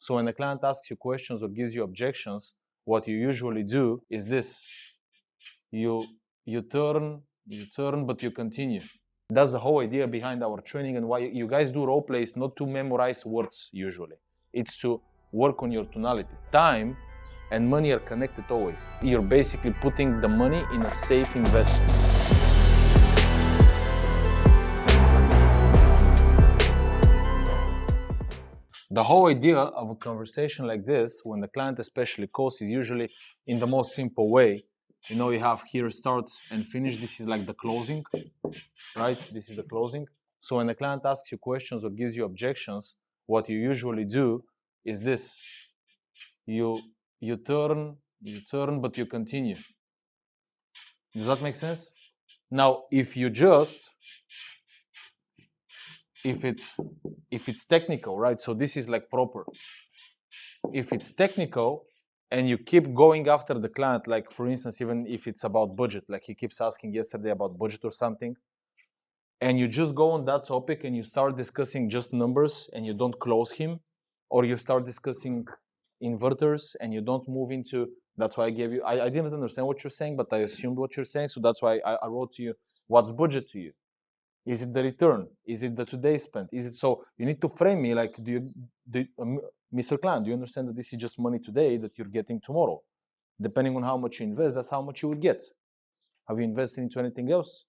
So when the client asks you questions or gives you objections, what you usually do is this. You turn, but you continue. That's the whole idea behind our training and why you guys do role plays, not to memorize words usually. It's to work on your tonality. Time and money are connected always. You're basically putting the money in a safe investment. The whole idea of a conversation like this, when the client especially calls, is usually in the most simple way. You know, you have here start and finish. This is like the closing, right? This is the closing. So when the client asks you questions or gives you objections, what you usually do is this. You turn, but you continue. Does that make sense? Now, if it's technical, right? So this is like proper. If it's technical and you keep going after the client, like for instance, even if it's about budget, like he keeps asking yesterday about budget or something, and you just go on that topic and you start discussing just numbers and you don't close him, or you start discussing inverters and you don't move into, that's why I gave you, I didn't understand what you're saying, but I assumed what you're saying. So that's why I wrote to you, what's budget to you? Is it the return? Is it the today spent? Is it so? You need to frame me like, Mr. Client, do you understand that this is just money today that you're getting tomorrow? Depending on how much you invest, that's how much you will get. Have you invested into anything else?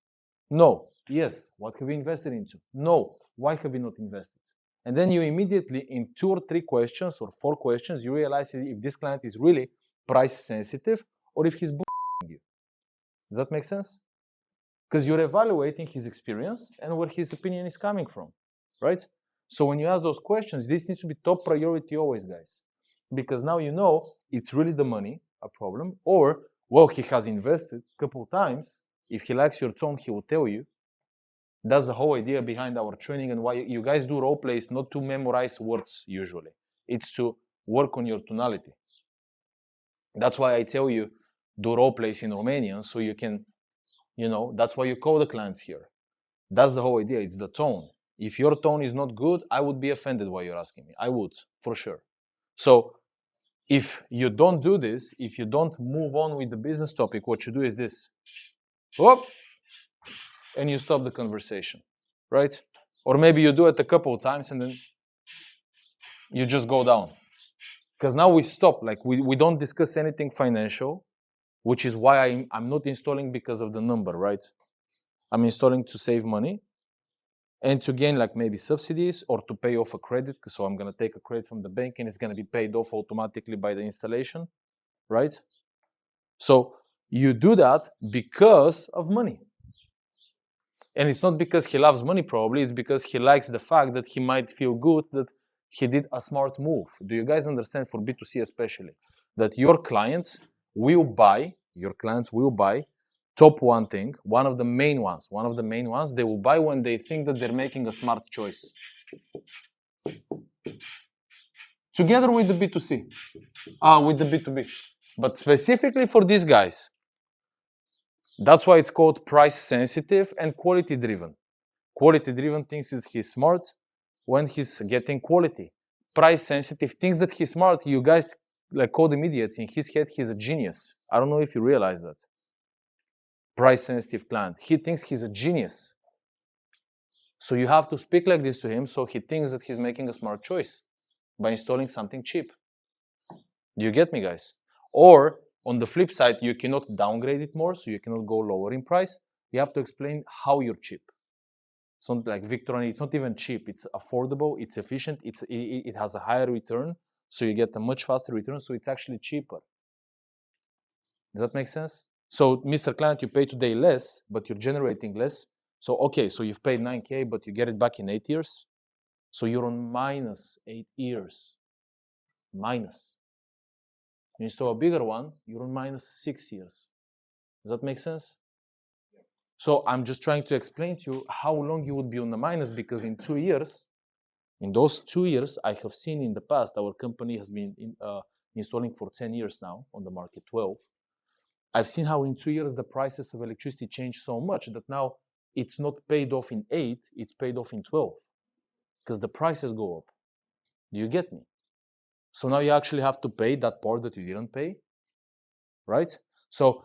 No. Yes. What have you invested into? No. Why have you not invested? And then you immediately, in 2 or 3 questions or 4 questions, you realize if this client is really price sensitive or if he's bullshitting you. Does that make sense? Because you're evaluating his experience and where his opinion is coming from, right? So when you ask those questions, this needs to be top priority always, guys. Because now you know it's really the money, a problem, or, well, he has invested a couple of times. If he likes your tone, he will tell you. That's the whole idea behind our training and why you guys do role plays, not to memorize words usually. It's to work on your tonality. That's why I tell you, do role plays in Romanian so you can, that's why you call the clients here. That's the whole idea. It's the tone. If your tone is not good, I would be offended why you're asking me. I would, for sure. So if you don't do this, if you don't move on with the business topic, what you do is this. Whoop, and you stop the conversation, right? Or maybe you do it a couple of times and then you just go down. Because now we stop. Like we don't discuss anything financial, which is why I'm not installing because of the number, right? I'm installing to save money and to gain like maybe subsidies or to pay off a credit. So I'm going to take a credit from the bank and it's going to be paid off automatically by the installation, right? So you do that because of money. And it's not because he loves money, probably. It's because he likes the fact that he might feel good that he did a smart move. Do you guys understand, for B2C especially, that your clients will buy, top one thing, one of the main ones, they will buy when they think that they're making a smart choice. Together with the B2C, with the B2B. But specifically for these guys, that's why it's called price sensitive and quality driven. Quality driven thinks that he's smart when he's getting quality. Price sensitive thinks that he's smart. You guys like call him idiots. In his head, he's a genius. I don't know if you realize that. Price sensitive client. He thinks he's a genius. So you have to speak like this to him so he thinks that he's making a smart choice by installing something cheap. Do you get me, guys? Or on the flip side, you cannot downgrade it more, so you cannot go lower in price. You have to explain how you're cheap. It's not like Victorine, it's not even cheap. It's affordable, it's efficient, it has a higher return, so you get a much faster return, so it's actually cheaper. Does that make sense? So, Mr. Client, you pay today less, but you're generating less. So, okay, so you've paid 9K, but you get it back in 8 years. So you're on minus 8 years. Minus. You install a bigger one, you're on minus 6 years. Does that make sense? So I'm just trying to explain to you how long you would be on the minus, because in 2 years, in those 2 years, I have seen in the past, our company has been installing for 10 years now on the market, 12. I've seen how in 2 years, the prices of electricity change so much that now it's not paid off in 8, it's paid off in 12 because the prices go up. Do you get me? So now you actually have to pay that part that you didn't pay, right? So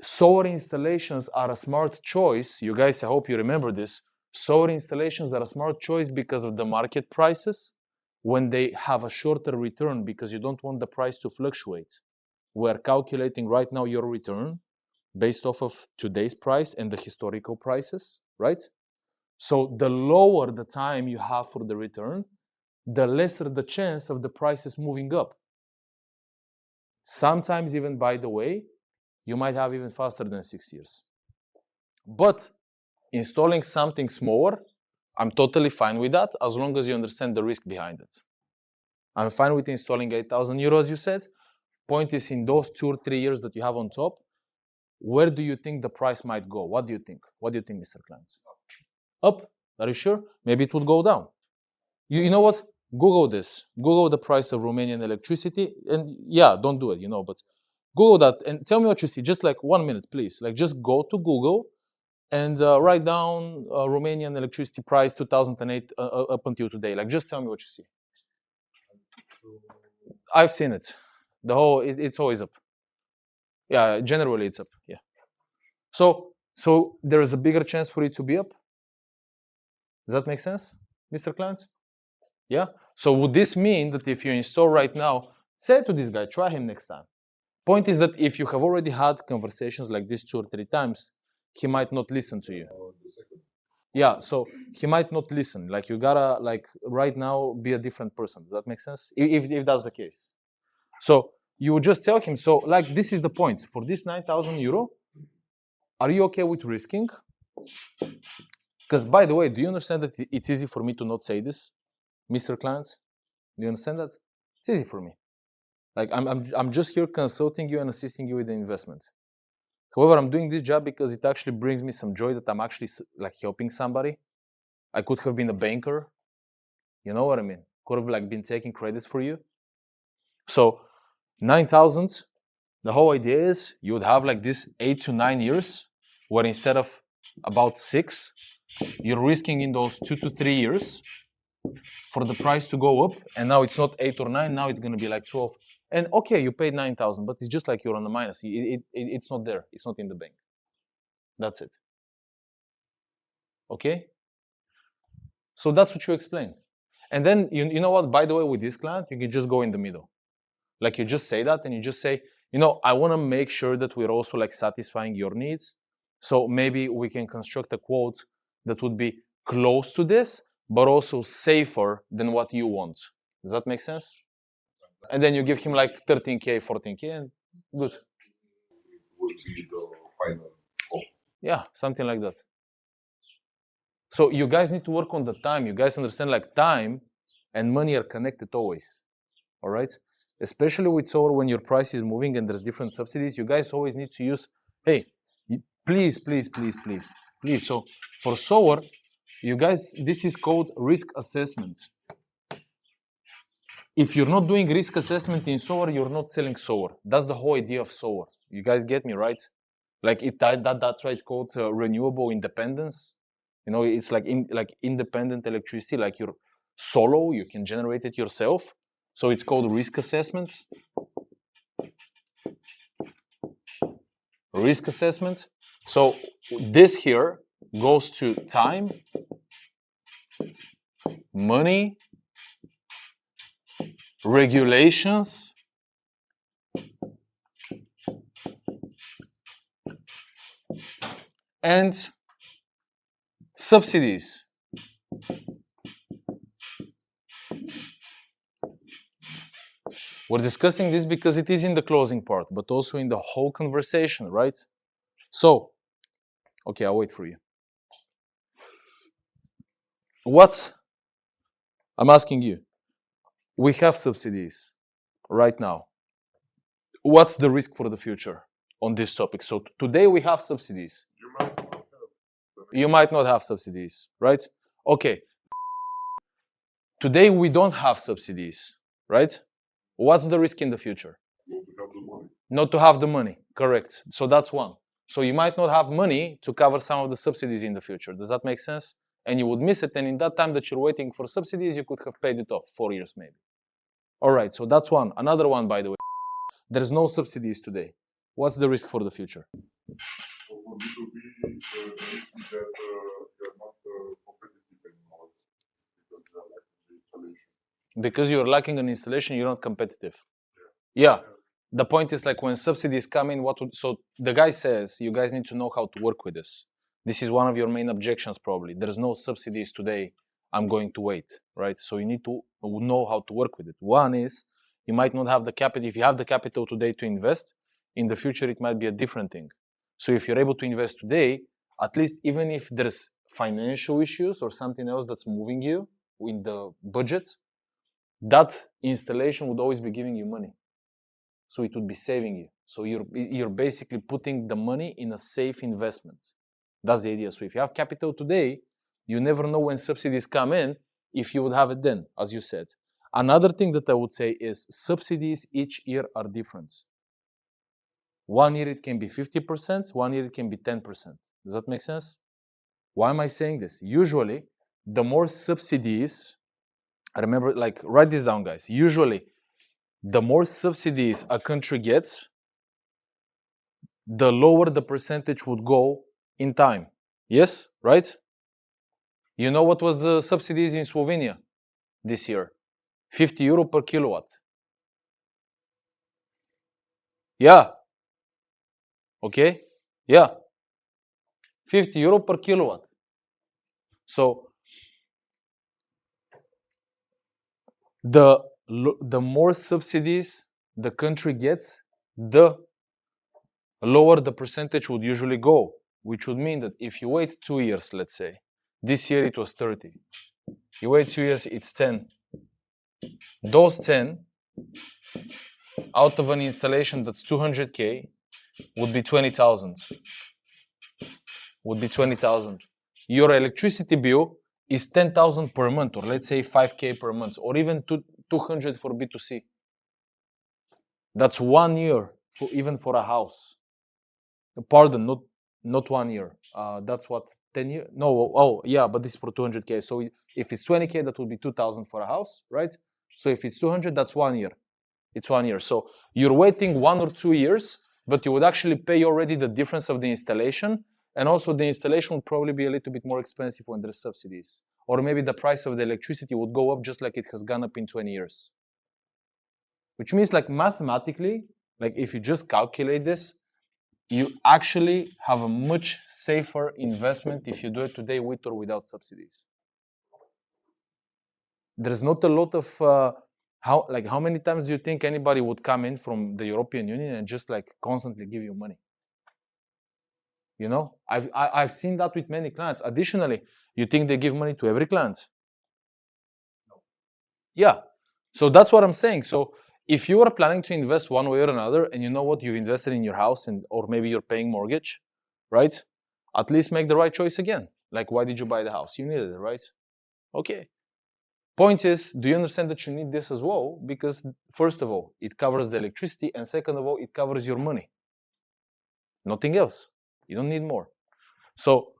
solar installations are a smart choice. You guys, I hope you remember this. Solar installations are a smart choice because of the market prices when they have a shorter return, because you don't want the price to fluctuate. We're calculating right now your return based off of today's price and the historical prices, right? So the lower the time you have for the return, the lesser the chance of the prices moving up. Sometimes even, by the way, you might have even faster than 6 years. But installing something smaller, I'm totally fine with that, as long as you understand the risk behind it. I'm fine with installing 8,000 euros, you said. Point is, in those 2 or 3 years that you have on top, where do you think the price might go? What do you think? What do you think, Mr. Kleins? Up? Are you sure? Maybe it would go down. You know what? Google this. Google the price of Romanian electricity. And yeah, don't do it, but Google that and tell me what you see. Just like 1 minute, please. Like, just go to Google and write down Romanian electricity price 2008 up until today. Like, just tell me what you see. I've seen it. It's always up. Yeah, generally it's up. Yeah. So there is a bigger chance for it to be up. Does that make sense, Mr. Client? Yeah. So would this mean that if you install right now, say to this guy, try him next time. Point is that if you have already had conversations like this 2 or 3 times, he might not listen to you. Yeah, so he might not listen. Like, you gotta, like, right now be a different person. Does that make sense? If that's the case. So you would just tell him, so like, this is the point. For this 9,000 euro, are you okay with risking? Because, by the way, do you understand that it's easy for me to not say this, Mr. Client? Do you understand that? It's easy for me. Like, I'm just here consulting you and assisting you with the investment. However, I'm doing this job because it actually brings me some joy that I'm actually like helping somebody. I could have been a banker. You know what I mean? Could have like been taking credits for you. So 9,000, the whole idea is you would have like this 8 to 9 years where instead of about 6, you're risking in those 2 to 3 years for the price to go up. And now it's not 8 or 9, now it's going to be like 12. And okay, you paid 9,000, but it's just like you're on the minus. It's not there. It's not in the bank. That's it. Okay? So that's what you explain. And then, you know what, by the way, with this client, you can just go in the middle. Like, you just say that and you just say, I want to make sure that we're also like satisfying your needs. So maybe we can construct a quote that would be close to this, but also safer than what you want. Does that make sense? And then you give him like 13K, 14K, and good. Would be the final goal. Yeah, something like that. So you guys need to work on the time. You guys understand, like, time and money are connected always. All right? Especially with solar, when your price is moving and there's different subsidies, you guys always need to use, hey, please. So for solar, you guys, this is called risk assessment. If you're not doing risk assessment in solar, you're not selling solar. That's the whole idea of solar. You guys get me, right? Like, that's why it's called renewable independence. It's like independent electricity, like your solo, you can generate it yourself. So it's called risk assessment. Risk assessment. So this here goes to time, money, regulations, and subsidies. We're discussing this because it is in the closing part, but also in the whole conversation, right? So, okay, I'll wait for you. I'm asking you, we have subsidies right now. What's the risk for the future on this topic? So today we have subsidies. You might not have subsidies, right? Okay. Today we don't have subsidies, right? What's the risk in the future? Not to have the money, correct. So that's one. So you might not have money to cover some of the subsidies in the future. Does that make sense? And you would miss it, and in that time that you're waiting for subsidies, you could have paid it off, 4 years maybe. All right, so that's one. Another one, by the way, there's no subsidies today. What's the risk for the future? For B2B, the risk is that you're not competitive anymore because they are lacking the installation. Because you're lacking an installation, you're not competitive. Yeah. The point is like when subsidies come in, so the guy says you guys need to know how to work with this. This is one of your main objections probably. There's no subsidies today. I'm going to wait, right? So you need to know how to work with it. One is you might not have the capital. If you have the capital today to invest, in the future it might be a different thing. So if you're able to invest today, at least even if there's financial issues or something else that's moving you in the budget, that installation would always be giving you money. So it would be saving you. So you're basically putting the money in a safe investment. That's the idea. So if you have capital today, you never know when subsidies come in if you would have it then, as you said. Another thing that I would say is subsidies each year are different. 1 year it can be 50%, 1 year it can be 10%. Does that make sense? Why am I saying this? Usually, the more subsidies, I remember, like, write this down, guys. Usually, the more subsidies a country gets, the lower the percentage would go in time. Yes, right? You know what was the subsidies in Slovenia this year? 50 euro per kilowatt. Yeah. Okay? Yeah. 50 euro per kilowatt. So the more subsidies the country gets, the lower the percentage would usually go, which would mean that if you wait 2 years, let's say, this year it was 30. You wait 2 years, it's 10. Those 10 out of an installation that's 200K would be 20,000. Would be 20,000. Your electricity bill is 10,000 per month, or let's say 5K per month, or even 200 for B2C. That's 1 year, even for a house. Pardon, not 1 year. That's what, 10 years? No, oh yeah, but this is for 200K. So if it's 20K, that would be 2,000 for a house, right? So if it's 200, that's 1 year. It's 1 year. So you're waiting 1 or 2 years, but you would actually pay already the difference of the installation. And also the installation would probably be a little bit more expensive when there's subsidies. Or maybe the price of the electricity would go up just like it has gone up in 20 years. Which means like mathematically, like if you just calculate this, you actually have a much safer investment if you do it today with or without subsidies. There's not a lot of how many times do you think anybody would come in from the European Union and just like constantly give you money? You know, I've seen that with many clients. Additionally, you think they give money to every client? No. Yeah. So that's what I'm saying. So if you are planning to invest one way or another, and you know what, you've invested in your house and or maybe you're paying mortgage, right? At least make the right choice again. Like, why did you buy the house? You needed it, right? Okay. Point is, do you understand that you need this as well? Because first of all, it covers the electricity, and second of all, it covers your money. Nothing else. You don't need more. So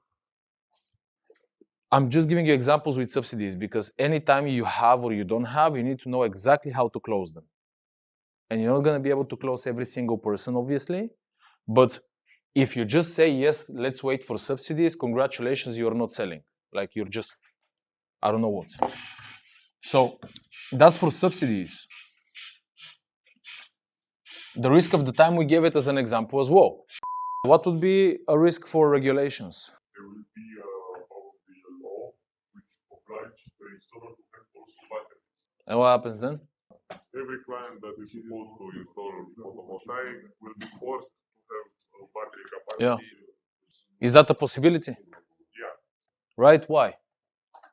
I'm just giving you examples with subsidies because anytime you have or you don't have, you need to know exactly how to close them. And you're not going to be able to close every single person, obviously. But if you just say, yes, let's wait for subsidies, congratulations, you're not selling. Like you're just, I don't know what. So that's for subsidies. The risk of the time, we gave it as an example as well. What would be a risk for regulations? There will be probably a law which obliges the installer to have also batteries. And what happens then? Every client that is supposed to install photovoltaic will be forced to have a battery capacity. Yeah. Is that a possibility? Yeah. Right? Why?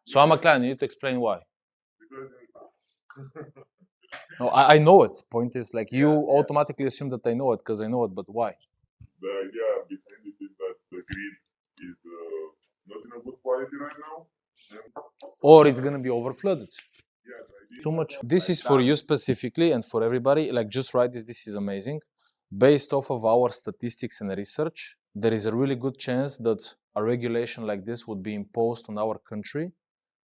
So I'm a client, you need to explain why. No, I know it. Point is, like, you automatically assume that I know it because I know it, but why? The idea behind it is that the grid is not in a good quality right now. Or it's going to be overflooded. Yeah, Too much. This is for you specifically and for everybody. Like, just write this. This is amazing. Based off of our statistics and research, there is a really good chance that a regulation like this would be imposed on our country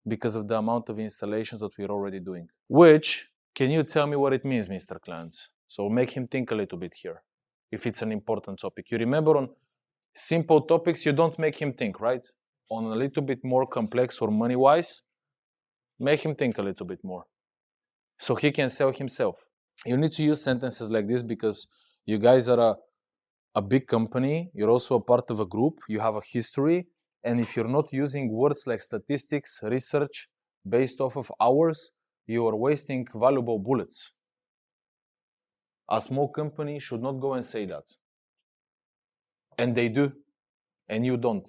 because of the amount of installations that we're already doing, which Can you tell me what it means, Mr. Clance? So make him think a little bit here, if it's an important topic. You remember on simple topics, you don't make him think, right? On a little bit more complex or money-wise, make him think a little bit more so he can sell himself. You need to use sentences like this because you guys are a big company, you're also a part of a group, you have a history, and if you're not using words like statistics, research, based off of hours, you are wasting valuable bullets. A small company should not go and say that. And they do, and you don't.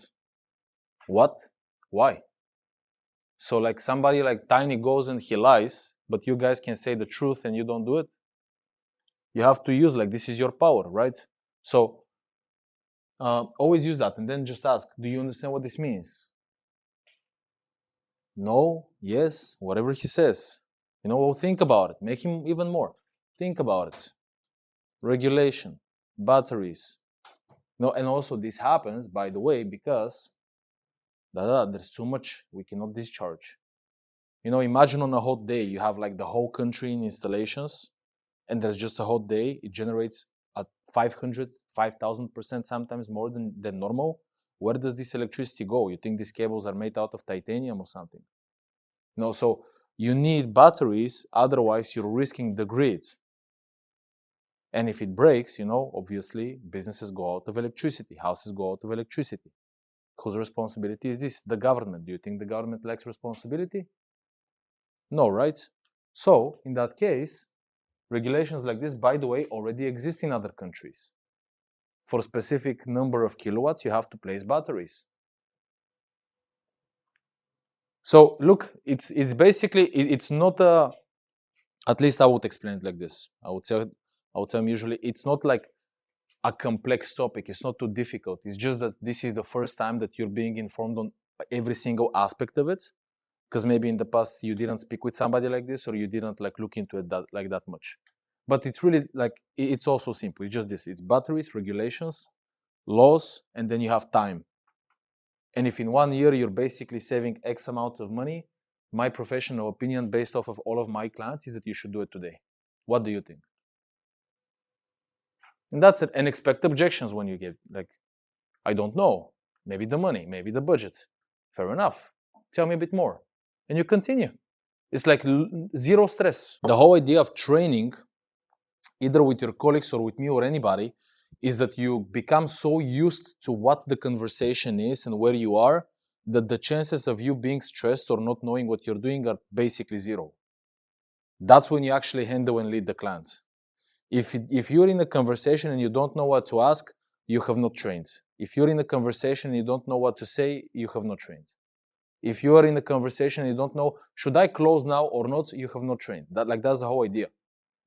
What? Why? So like somebody like Tiny goes and he lies, but you guys can say the truth and you don't do it. You have to use like this is your power, right? So always use that and then just ask, do you understand what this means? No, yes, whatever he says. You know, well, think about it. Make him even more. Think about it. Regulation, batteries. No, and also this happens, by the way, because there's too much we cannot discharge. You know, imagine on a hot day, you have like the whole country in installations, and there's just a hot day. It generates at 500, 5,000% sometimes more than normal. Where does this electricity go? You think these cables are made out of titanium or something? No, so you need batteries, otherwise you're risking the grid. And if it breaks, you know, obviously businesses go out of electricity, houses go out of electricity. Whose responsibility is this? The government. Do you think the government lacks responsibility? No, right? So in that case, regulations like this, by the way, already exist in other countries. For a specific number of kilowatts, you have to place batteries. So look, it's basically, it's not a, at least I would explain it like this. I would tell them usually, it's not like a complex topic. It's not too difficult. It's just that this is the first time that you're being informed on every single aspect of it. Because maybe in the past you didn't speak with somebody like this, or you didn't like look into it that much. But it's really like, it's also simple. It's just this. It's batteries, regulations, laws, and then you have time. And if in 1 year you're basically saving X amount of money, my professional opinion based off of all of my clients is that you should do it today. What do you think? And that's it. And expect objections when you get like, I don't know. Maybe the money, maybe the budget. Fair enough. Tell me a bit more. And you continue. It's like zero stress. The whole idea of training, either with your colleagues or with me or anybody, is that you become so used to what the conversation is and where you are, that the chances of you being stressed or not knowing what you're doing are basically zero. That's when you actually handle and lead the clients. If you're in a conversation and you don't know what to ask, you have not trained. If you're in a conversation and you don't know what to say, you have not trained. If you are in a conversation and you don't know, should I close now or not, you have not trained. That's the whole idea.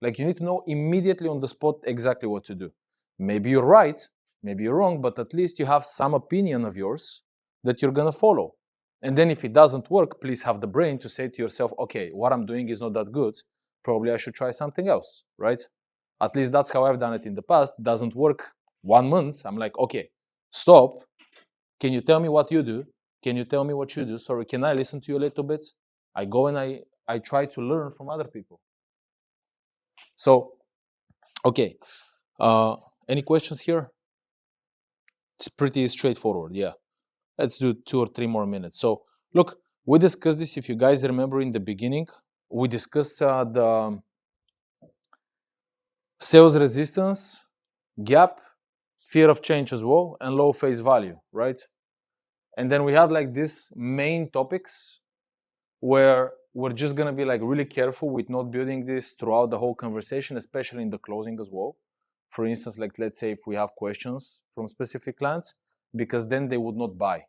Like you need to know immediately on the spot exactly what to do. Maybe you're right, maybe you're wrong, but at least you have some opinion of yours that you're gonna follow. And then if it doesn't work, please have the brain to say to yourself, okay, what I'm doing is not that good. Probably I should try something else, right? At least that's how I've done it in the past. Doesn't work 1 month. I'm like, okay, stop. Can you tell me what you do? Can you tell me what you do? Sorry, can I listen to you a little bit? I go and I try to learn from other people. So, okay. Any questions here? It's pretty straightforward, yeah. Let's do 2 or 3 more minutes. So, look, we discussed this, if you guys remember in the beginning, we discussed the sales resistance, gap, fear of change as well, and low face value, right? And then we had like these main topics where we're just gonna be like really careful with not building this throughout the whole conversation, especially in the closing as well. For instance, like let's say if we have questions from specific clients, because then they would not buy.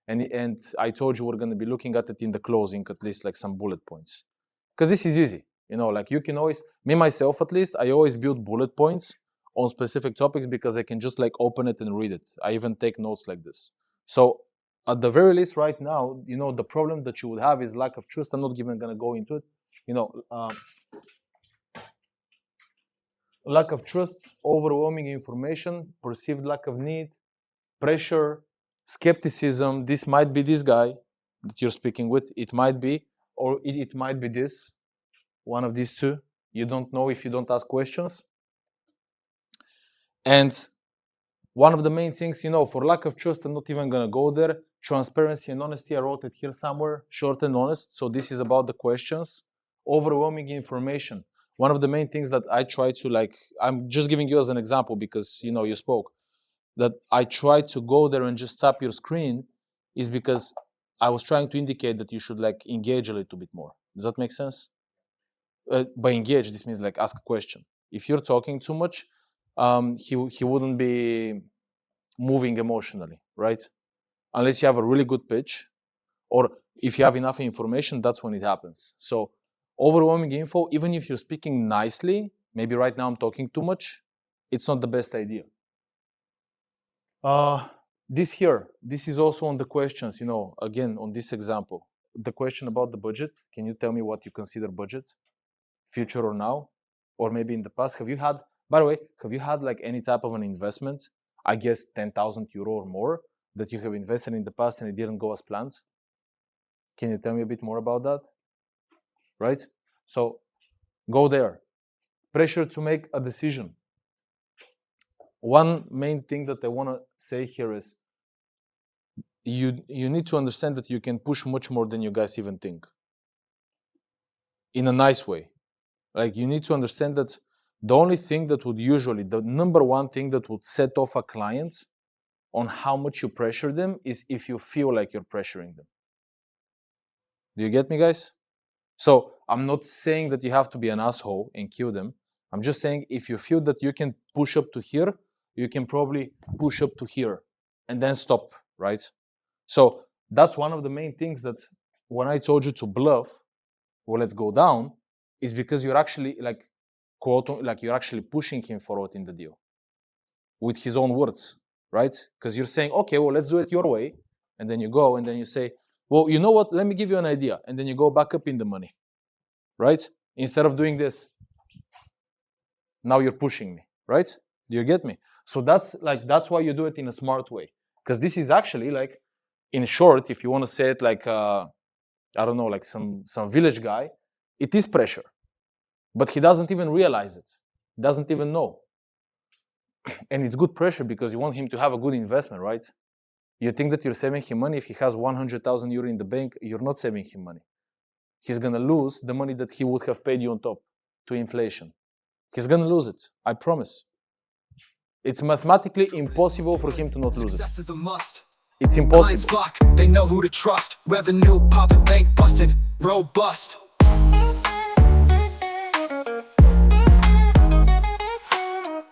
And I told you we're gonna be looking at it in the closing, at least like some bullet points. Because this is easy, you know, like you can always, me myself at least, I always build bullet points on specific topics because I can just like open it and read it. I even take notes like this. So at the very least right now, you know, the problem that you would have is lack of trust. I'm not even gonna go into it. You know, lack of trust, overwhelming information, perceived lack of need, pressure, skepticism. This might be this guy that you're speaking with. It might be, or it might be this, one of these two. You don't know if you don't ask questions. And one of the main things, for lack of trust, I'm not even going to go there. Transparency and honesty, I wrote it here somewhere, short and honest. So this is about the questions. Overwhelming information. One of the main things that I try to I'm just giving you as an example because, you spoke, that I try to go there and just tap your screen is because I was trying to indicate that you should engage a little bit more. Does that make sense? By engage, this means ask a question. If you're talking too much, he wouldn't be moving emotionally, right? Unless you have a really good pitch, or if you have enough information, that's when it happens. So overwhelming info, even if you're speaking nicely, maybe right now I'm talking too much, it's not the best idea. This is also on the questions, again, on this example. The question about the budget, can you tell me what you consider budget? Future or now? Or maybe in the past? By the way, have you had any type of an investment, I guess 10,000 euro or more, that you have invested in the past and it didn't go as planned? Can you tell me a bit more about that? Right? So go there. Pressure to make a decision. One main thing that I want to say here is you need to understand that you can push much more than you guys even think. In a nice way. You need to understand that the only thing that would usually, the number one thing that would set off a client on how much you pressure them is if you feel like you're pressuring them. Do you get me, guys? So I'm not saying that you have to be an asshole and kill them. I'm just saying if you feel that you can push up to here, you can probably push up to here and then stop, right? So that's one of the main things that when I told you to bluff, well, let's go down, is because you're actually you're actually pushing him forward in the deal with his own words, right? Because you're saying, okay, well, let's do it your way. And then you go and then you say, well, you know what? Let me give you an idea. And then you go back up in the money, right? Instead of doing this, now you're pushing me, right? Do you get me? So that's why you do it in a smart way. Because this is actually in short, if you want to say it I don't know, some village guy, it is pressure. But he doesn't even realize it. He doesn't even know. And it's good pressure because you want him to have a good investment, right? You think that you're saving him money. If he has 100,000 euro in the bank, you're not saving him money. He's going to lose the money that he would have paid you on top to inflation. He's going to lose it. I promise. It's mathematically impossible for him to not lose it. It's impossible. They know who to trust. Revenue popping, bank busted, robust.